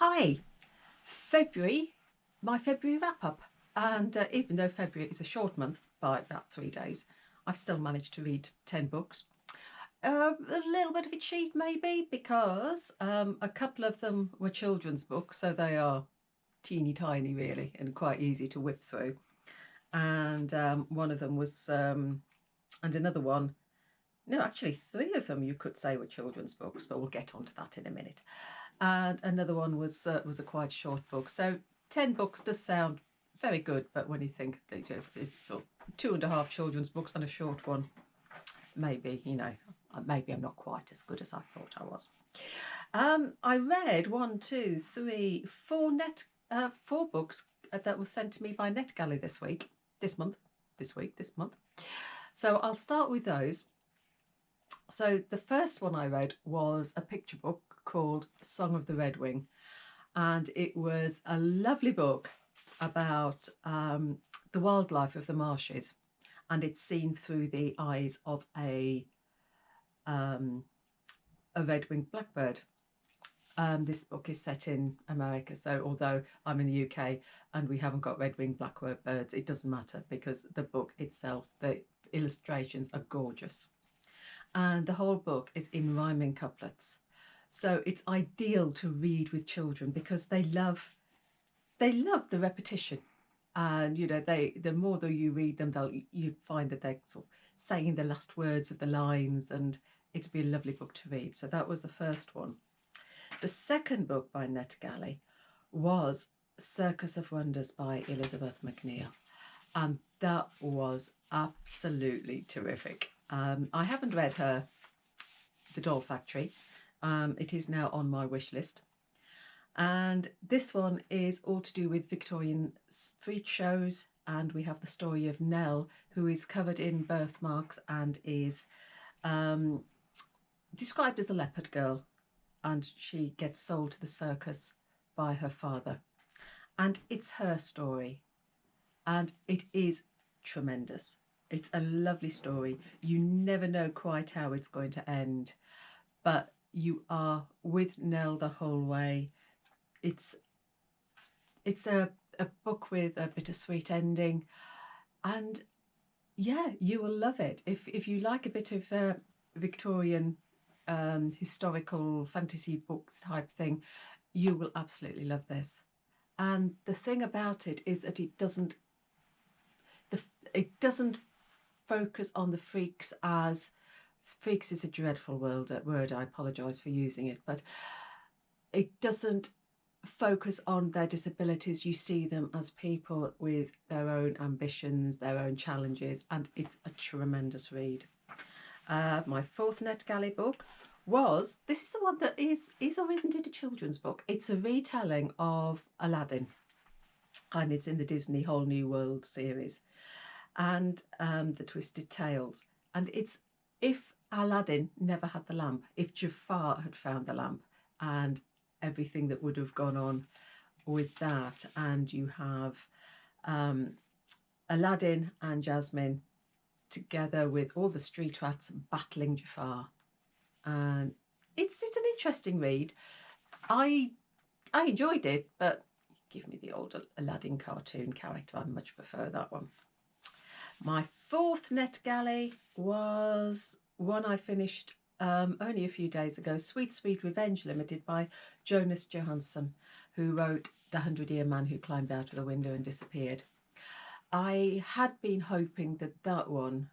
Hi, my February wrap-up. And even though February is a short month by about 3 days, I've still managed to read 10 books. A little bit of a cheat maybe, because a couple of them were children's books, so they are teeny tiny really and quite easy to whip through. And one of them was, and another one, no, actually 3 of them you could say were children's books, but we'll get onto that in a minute. And another one was a quite short book. So 10 books does sound very good, but when you think that it's sort of 2.5 children's books and a short one, maybe, maybe I'm not quite as good as I thought I was. I read 4 books that were sent to me by Netgalley this month. So I'll start with those. So the first one I read was a picture book called Song of the Redwing, and it was a lovely book about the wildlife of the marshes, and it's seen through the eyes of a red-winged blackbird. This book is set in America, so although I'm in the UK and we haven't got red-winged blackbirds, it doesn't matter because the book itself, the illustrations are gorgeous. And the whole book is in rhyming couplets. So it's ideal to read with children because they love the repetition. And, the more that you read them, you find that they're sort of saying the last words of the lines, and it'd be a lovely book to read. So that was the first one. The second book by Netgalley was Circus of Wonders by Elizabeth Macneal. And that was absolutely terrific. I haven't read her The Doll Factory. It is now on my wish list. And this one is all to do with Victorian freak shows, and we have the story of Nell, who is covered in birthmarks and is described as a leopard girl, and she gets sold to the circus by her father. And it's her story, and it is tremendous. It's a lovely story. You never know quite how it's going to end, but you are with Nell the whole way. It's a book with a bittersweet ending, and yeah, you will love it. If you like a bit of Victorian historical fantasy books type thing, you will absolutely love this. And the thing about it is that it doesn't focus on the freaks as freaks is a dreadful word. I apologise for using it, but it doesn't focus on their disabilities. You see them as people with their own ambitions, their own challenges, and it's a tremendous read. My fourth Netgalley book this is the one that is or isn't it a children's book? It's a retelling of Aladdin, and it's in the Disney Whole New World series, and the Twisted Tales. And it's if Aladdin never had the lamp, if Jafar had found the lamp, and everything that would have gone on with that. And you have Aladdin and Jasmine together with all the street rats battling Jafar. And it's an interesting read. I enjoyed it, but give me the old Aladdin cartoon character. I much prefer that one. My fourth Netgalley was one I finished only a few days ago, Sweet Sweet Revenge Limited by Jonas, who wrote The 100-Year Man Who Climbed Out of the Window and Disappeared. I had been hoping that one,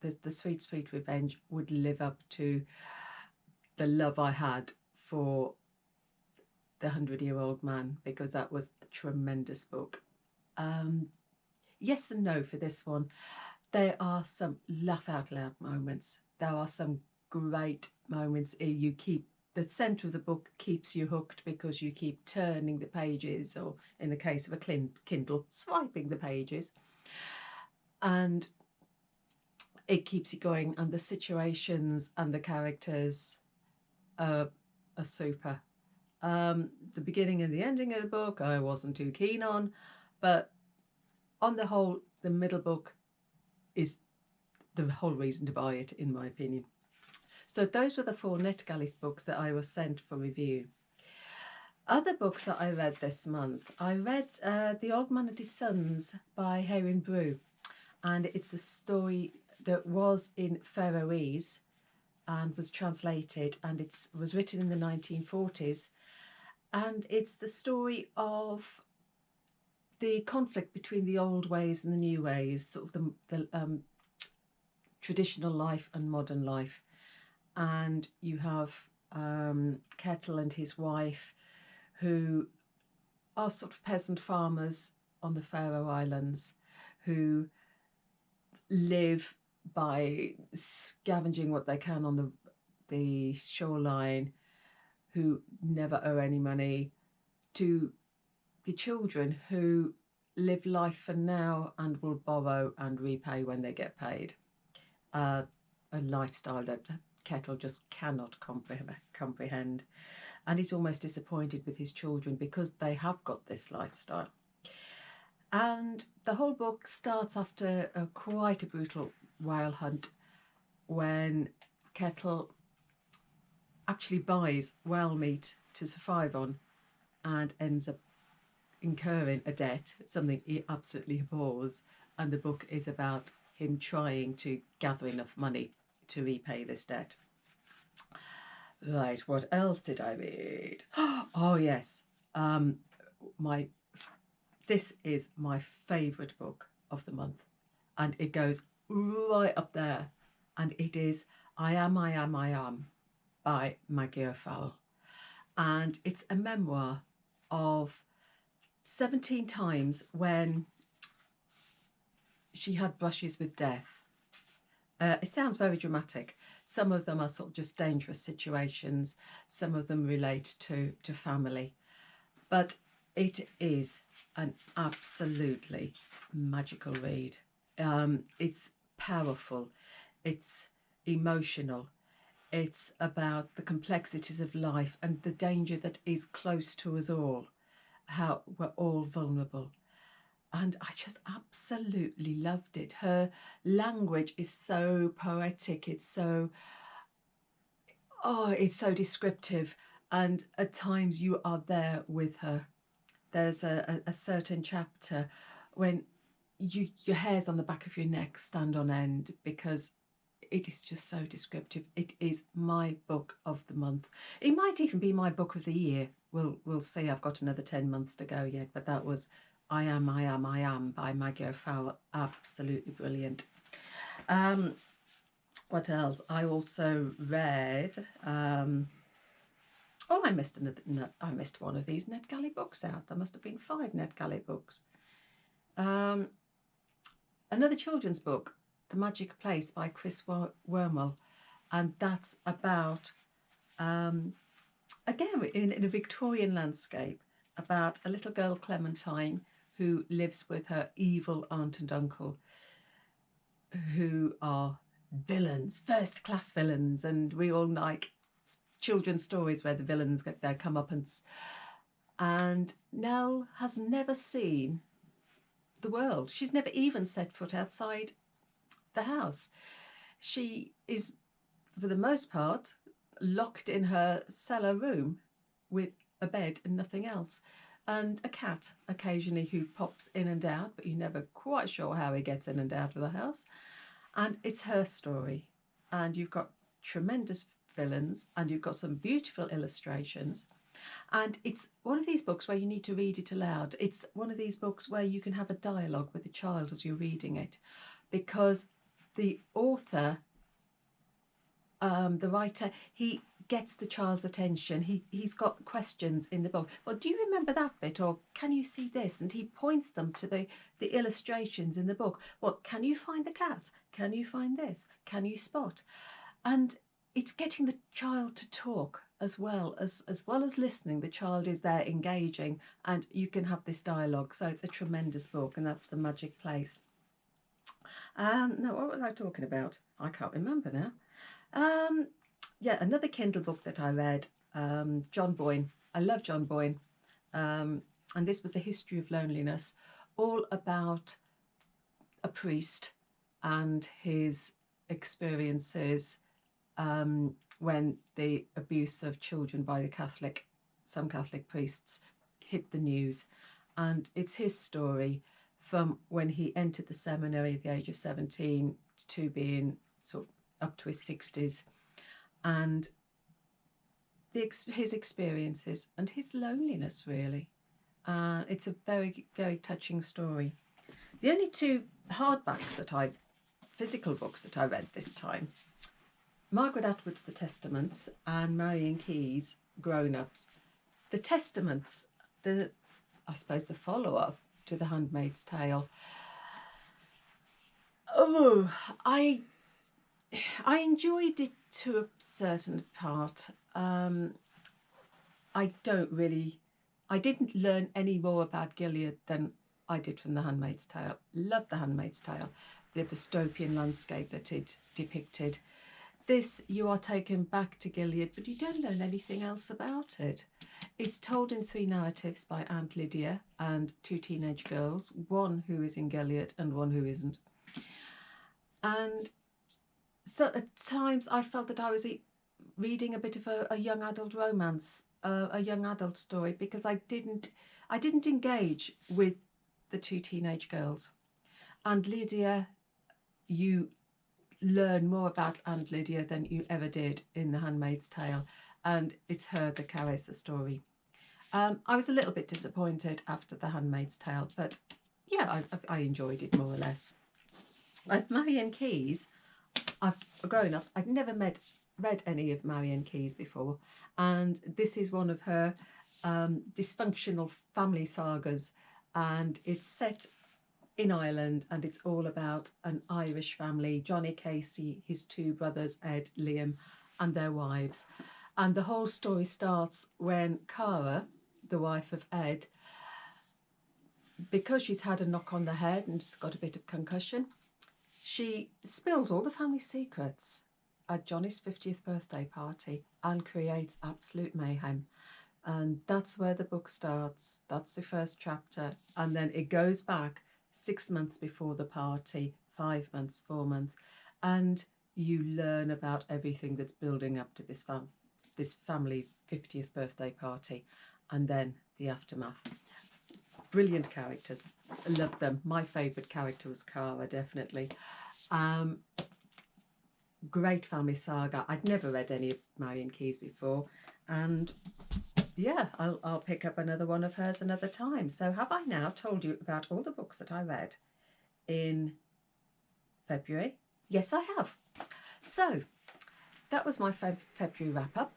the Sweet Sweet Revenge, would live up to the love I had for The 100-Year-Old Man, because that was a tremendous book. Yes and no for this one. There are some laugh out loud moments. There are some great moments. The centre of the book keeps you hooked because you keep turning the pages, or in the case of a Kindle, swiping the pages, and it keeps you going. And the situations and the characters are super. The beginning and the ending of the book I wasn't too keen on, but on the whole, the middle book is the whole reason to buy it, in my opinion. So those were the 4 Netgalley books that I was sent for review. Other books that I read this month, I read The Old Man and His Sons by Heðin Brú, and it's a story that was in Faroese and was translated, and it was written in the 1940s, and it's the story of the conflict between the old ways and the new ways, sort of the traditional life and modern life. And you have Kettle and his wife, who are sort of peasant farmers on the Faroe Islands, who live by scavenging what they can on the shoreline, who never owe any money, to the children who live life for now and will borrow and repay when they get paid. A lifestyle that Kettle just cannot comprehend. And he's almost disappointed with his children because they have got this lifestyle. And the whole book starts after quite a brutal whale hunt, when Kettle actually buys whale meat to survive on and ends up incurring a debt, something he absolutely abhors. And the book is about him trying to gather enough money to repay this debt. Right, what else did I read? Oh yes, this is my favourite book of the month, and it goes right up there, and it is I Am by Maggie O'Farrell, and it's a memoir of 17 times when she had brushes with death. It sounds very dramatic. Some of them are sort of just dangerous situations. Some of them relate to family. But it is an absolutely magical read. It's powerful. It's emotional. It's about the complexities of life and the danger that is close to us all, how we're all vulnerable. And I just absolutely loved it. Her language is so poetic. It's so descriptive. And at times you are there with her. There's a certain chapter when your hairs on the back of your neck stand on end because it is just so descriptive. It is my book of the month. It might even be my book of the year. We'll see. I've got another 10 months to go yet, but that was I Am by Maggie O'Farrell. Absolutely brilliant. What else? I also read. I missed one of these Netgalley books out. There must have been 5 Netgalley books. Another children's book, The Magic Place by Chris Wormell, and that's about again in a Victorian landscape, about a little girl, Clementine, who lives with her evil aunt and uncle, who are villains, first-class villains, and we all like children's stories where the villains get their comeuppance. And Nell has never seen the world. She's never even set foot outside the house. She is, for the most part, locked in her cellar room with a bed and nothing else, and a cat occasionally who pops in and out, but you're never quite sure how he gets in and out of the house. And it's her story, and you've got tremendous villains and you've got some beautiful illustrations, and it's one of these books where you need to read it aloud. It's one of these books where you can have a dialogue with the child as you're reading it, because the author, the writer, he gets the child's attention. He's got questions in the book. Well, do you remember that bit? Or can you see this? And he points them to the illustrations in the book. Well, can you find the cat? Can you find this? Can you spot? And it's getting the child to talk as well as listening. The child is there engaging, and you can have this dialogue. So it's a tremendous book, and that's The Magic Place. Now, what was I talking about? I can't remember now. Yeah, another Kindle book that I read, John Boyne. I love John Boyne. And this was A History of Loneliness, all about a priest and his experiences when the abuse of children by the Catholic some Catholic priests hid the news. And it's his story from when he entered the seminary at the age of 17 to being sort of up to his 60s. And his experiences and his loneliness, really. It's a very, very touching story. The only two hardbacks physical books that I read this time, Margaret Atwood's The Testaments and Marian Keyes' Grown Ups. The Testaments, I suppose the follow-up to The Handmaid's Tale. Oh, I enjoyed it to a certain part. I didn't learn any more about Gilead than I did from The Handmaid's Tale. Loved The Handmaid's Tale, the dystopian landscape that it depicted. This, you are taken back to Gilead, but you don't learn anything else about it. It's told in 3 narratives by Aunt Lydia and 2 teenage girls, one who is in Gilead and one who isn't. And so at times I felt that I was reading a bit of a young adult romance, a young adult story, because I didn't engage with the 2 teenage girls. And Lydia, you learn more about Aunt Lydia than you ever did in The Handmaid's Tale, and it's her that carries the story. I was a little bit disappointed after The Handmaid's Tale, but yeah, I enjoyed it more or less. Like Marian Keyes, growing up, I'd never read any of Marian Keyes before, and this is one of her dysfunctional family sagas, and it's set in Ireland, and it's all about an Irish family, Johnny Casey, his 2 brothers, Ed, Liam, and their wives. And the whole story starts when Cara, the wife of Ed, because she's had a knock on the head and has got a bit of concussion, she spills all the family secrets at Johnny's 50th birthday party and creates absolute mayhem. And that's where the book starts. That's the first chapter. And then it goes back 6 months before the party, 5 months, 4 months, and you learn about everything that's building up to this family 50th birthday party, and then the aftermath. Brilliant characters. I loved them. My favourite character was Cara, definitely. Great family saga. I'd never read any of Marian Keyes before, and yeah, I'll pick up another one of hers another time. So have I now told you about all the books that I read in February? Yes, I have. So that was my February wrap-up.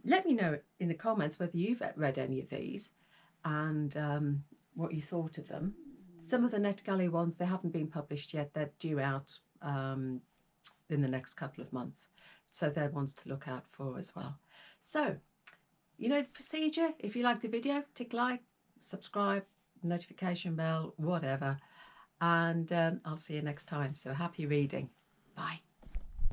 Let me know in the comments whether you've read any of these and what you thought of them. Some of the Netgalley ones, they haven't been published yet. They're due out in the next couple of months. So they're ones to look out for as well. So, you know the procedure. If you like the video, tick like, subscribe, notification bell, whatever. And I'll see you next time. So happy reading. Bye.